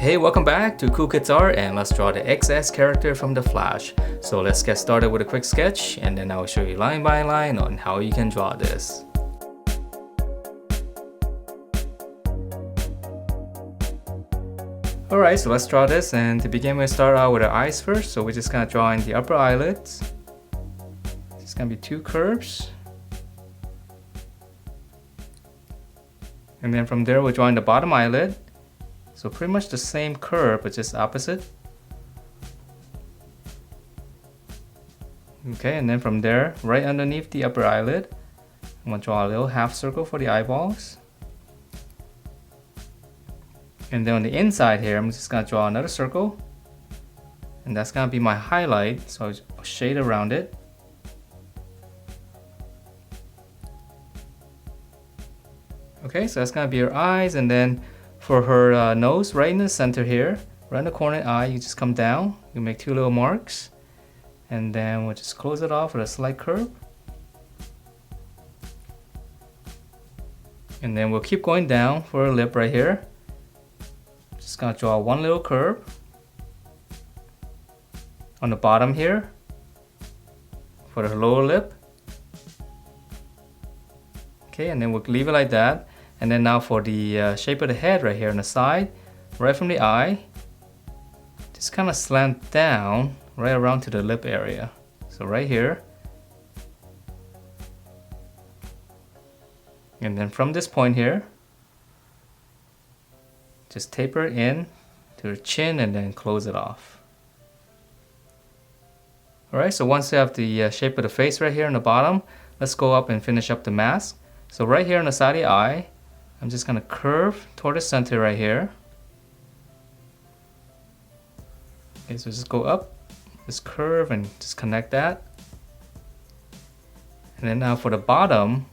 Hey, welcome back to Cool Kids Art, and let's draw the XS character from The Flash. So let's get started with a quick sketch, and then I will show you line by line on how you can draw this. Alright, so let's draw this, and to begin we'll start out with our eyes first. So we're just gonna draw in the upper eyelids. It's gonna be two curves. And then from there we'll draw in the bottom eyelid. So pretty much the same curve, but just opposite. Okay, and then from there, right underneath the upper eyelid, I'm gonna draw a little half circle for the eyeballs. And then on the inside here, I'm just gonna draw another circle. And that's gonna be my highlight, so I'll shade around it. Okay, so that's gonna be her eyes, and then for her nose, right in the center here, right in the corner eye, you just come down, you make two little marks, and then we'll just close it off with a slight curve. And then we'll keep going down for her lip right here. Just gonna draw one little curve on the bottom here for her lower lip. Okay, and then we'll leave it like that. And then now for the shape of the head right here on the side, right from the eye, just kind of slant down right around to the lip area. So right here. And then from this point here, just taper it in to the chin and then close it off. Alright, so once you have the shape of the face right here on the bottom, let's go up and finish up the mask. So right here on the side of the eye, I'm just gonna curve toward the center right here. Okay, so just go up, just curve and just connect that. And then now for the bottom,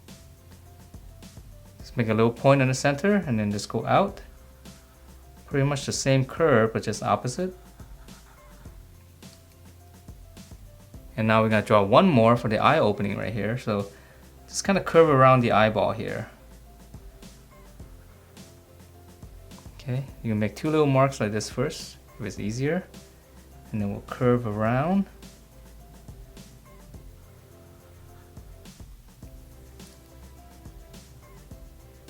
just make a little point in the center and then just go out. Pretty much the same curve, but just opposite. And now we're gonna draw one more for the eye opening right here. So just kind of curve around the eyeball here. Okay, you can make two little marks like this first, if it's easier. And then we'll curve around.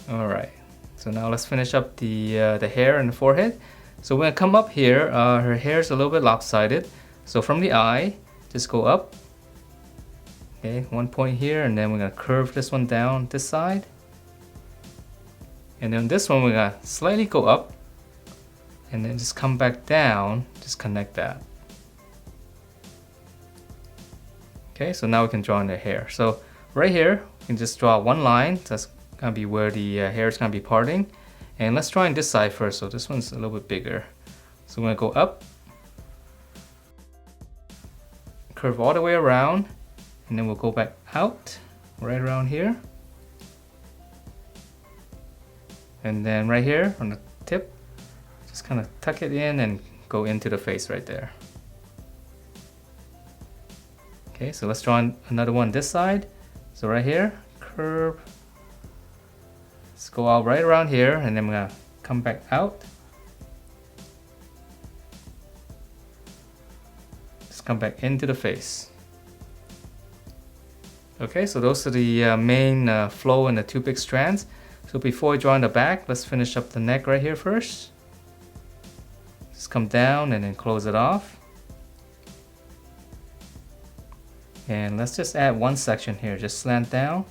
Alright, so now let's finish up the hair and the forehead. So we're gonna come up here, her hair is a little bit lopsided. So from the eye, just go up. Okay, one point here, and then we're gonna curve this one down this side. And then this one we're gonna slightly go up and then just come back down, just connect that. Okay, so now we can draw in the hair. So right here, we can just draw one line. That's gonna be where the hair is gonna be parting. And let's draw in this side first. So this one's a little bit bigger. So we're gonna go up, curve all the way around, and then we'll go back out, right around here. And then right here on the tip, just kind of tuck it in and go into the face right there. Okay, so let's draw another one this side. So right here, curve. Let's go out right around here, and then we're gonna come back out. Just come back into the face. Okay, so those are the main flow and the two big strands. So before we draw in the back, let's finish up the neck right here first. Just come down and then close it off. And let's just add one section here, just slant down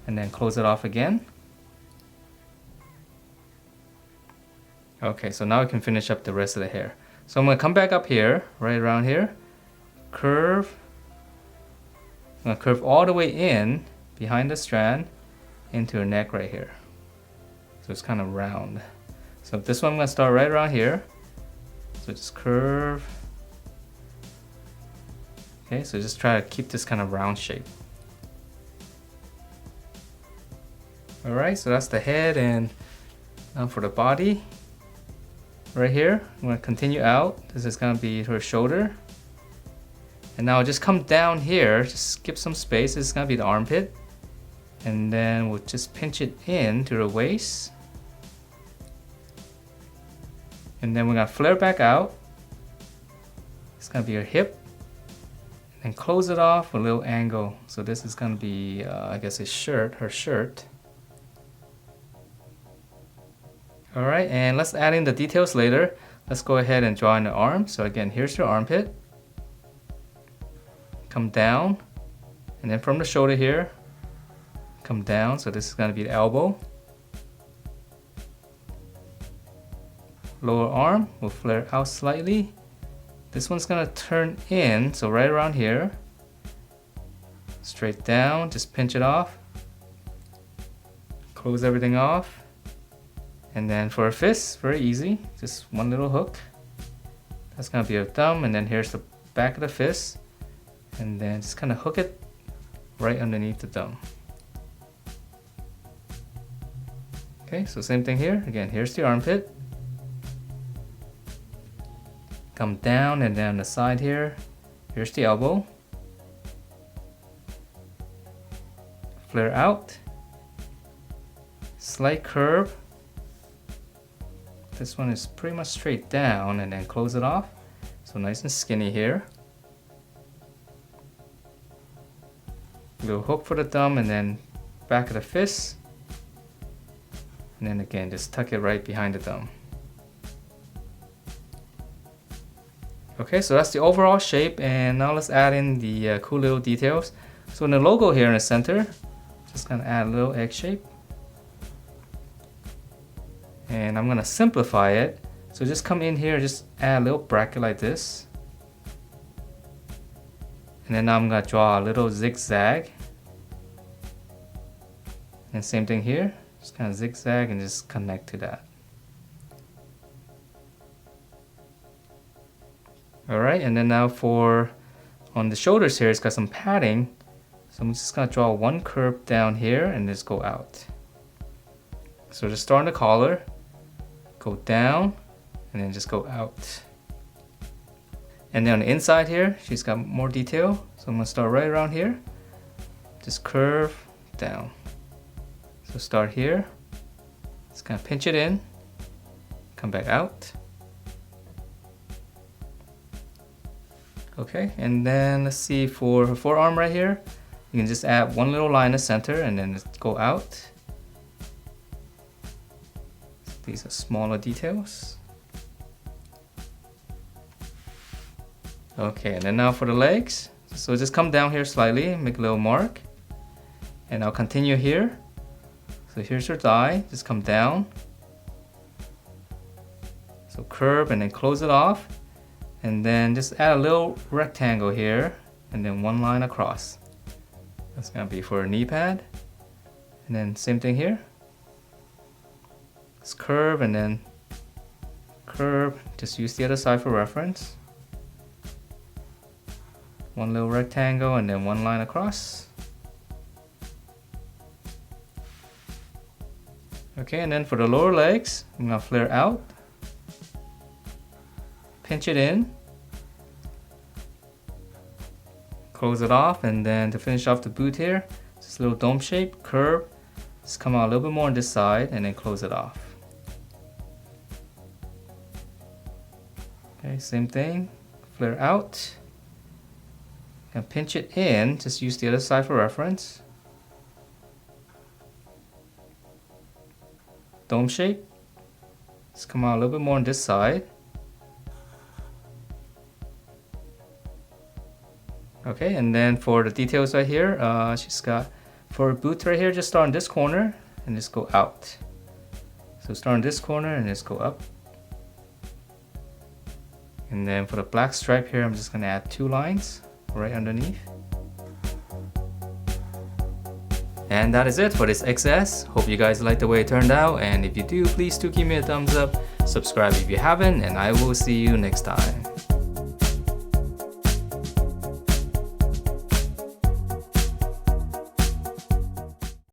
and then close it off again. Okay, so now we can finish up the rest of the hair. So I'm gonna come back up here, right around here, curve. I'm gonna curve all the way in behind the strand into her neck right here. So it's kind of round. So this one I'm gonna start right around here. So just curve. Okay, so just try to keep this kind of round shape. Alright, so that's the head, and now for the body. Right here, I'm gonna continue out. This is gonna be her shoulder. And now just come down here, just skip some space. This is gonna be the armpit. And then we'll just pinch it in to the waist. And then we're gonna flare back out. It's gonna be her hip. And close it off with a little angle. So this is gonna be, I guess, his shirt, her shirt. All right, and let's add in the details later. Let's go ahead and draw in the arm. So again, here's your armpit. Come down, and then from the shoulder here, come down. So this is gonna be the elbow. Lower arm will flare out slightly. This one's gonna turn in, so right around here. Straight down, just pinch it off. Close everything off. And then for a fist, very easy, just one little hook. That's gonna be your thumb, and then here's the back of the fist. And then just kind of hook it right underneath the thumb. Okay, so same thing here. Again, here's the armpit. Come down and down the side here. Here's the elbow. Flare out. Slight curve. This one is pretty much straight down, and then close it off. So nice and skinny here. Little hook for the thumb, and then back of the fist. And then again, just tuck it right behind the thumb. Okay, so that's the overall shape, and now let's add in the cool little details. So in the logo here in the center, just gonna add a little egg shape. And I'm gonna simplify it. So just come in here, just add a little bracket like this. And then now I'm gonna draw a little zigzag. And same thing here, just kind of zigzag and just connect to that. Alright, and then now for on the shoulders here, it's got some padding. So I'm just gonna draw one curve down here and just go out. So just start on the collar, go down, and then just go out. And then on the inside here, she's got more detail. So I'm gonna start right around here, just curve down. So start here, just kind of pinch it in, come back out. Okay, and then let's see for her forearm right here, you can just add one little line in the center and then just go out. These are smaller details. Okay, and then now for the legs. So just come down here slightly, make a little mark. And I'll continue here. So here's your thigh, just come down. So curve and then close it off. And then just add a little rectangle here and then one line across. That's gonna be for a knee pad. And then same thing here. Just curve and then curve. Just use the other side for reference. One little rectangle and then one line across. Okay, and then for the lower legs, I'm gonna flare out. Pinch it in. Close it off, and then to finish off the boot here, just a little dome shape, curve. Just come out a little bit more on this side and then close it off. Okay, same thing, flare out. And pinch it in, just use the other side for reference. Dome shape. Just come out a little bit more on this side. Okay, and then for the details right here, she's got, for boots right here, just start on this corner and just go out. So start on this corner and just go up. And then for the black stripe here, I'm just gonna add 2 lines right underneath. And that is it for this XS. Hope you guys like the way it turned out, and if you do, please do give me a thumbs up, subscribe if you haven't, and I will see you next time.